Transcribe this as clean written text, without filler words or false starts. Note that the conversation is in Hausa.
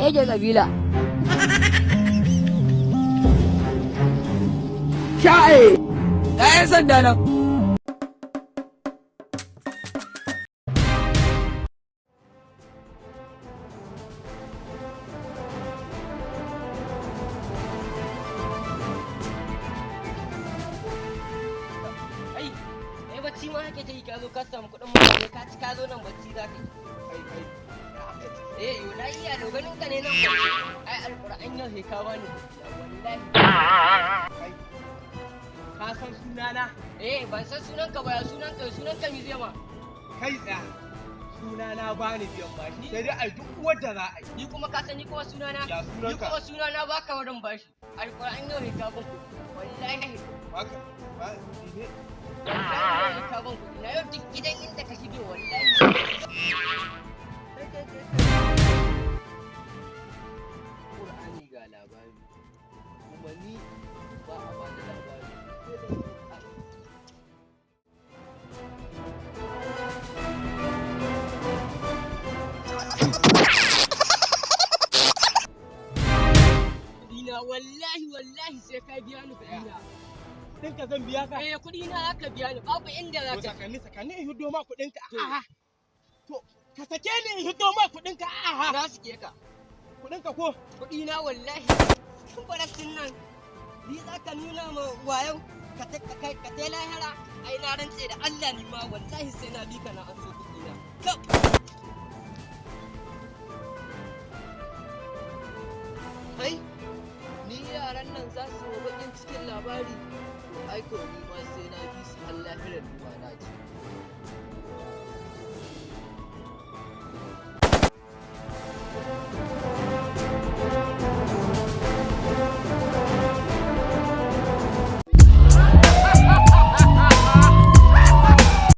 Ege kabila. Sha'i! Ga 'yan sanda nan. Bacci ma hake ta yi ka zo ka samu kuɗin mutane ka ci ka zo nan bacci za ka yi. Yau na iya doganin ka ne nan ba. Ai alƙur'an yau sai ka bani wallahi. Ka san sunana? Ban san sunan ka ba, ya sunan ka mi zai ma. Kai tsaya. Sunana ba ni biyan bashi. Sai dai a duk wadda za a yi. Ni kuma ka san ni kuma sunana? Ya sunanka? Ni kuma sunana ba ka wurin bashi. Alƙur'an yau sai ka ban kuɗi. Wallahi. Baka ba ne. Wallahi ka ban kuɗi. Na yau duk gidan inda ka shige wallahi. Ƙur'ani ga labari. Kuma ni ba a ba da labari. Kuɗina wallahi sai ka biya ni kuɗina. Kuɗinka zan biya ka? Kuɗina aka biya ni babu inda za ka. Sakanni in hiddo ma kuɗinka. To, ka sake ni in hiddo ma kuɗinka. Na suke ka. Kuɗinka ko? Kuɗina wallahi. Kun barasin nan. Ni za ka nuna ma wayo ka ta lahira. Ai na rantse da Allah ni ma wallahi sai na bi ka na an so kuɗina. Kai, ni yaran nan za su yi bakin cikin labari. Aiko ni ma sai na bi su har lahirar ni ma na ci.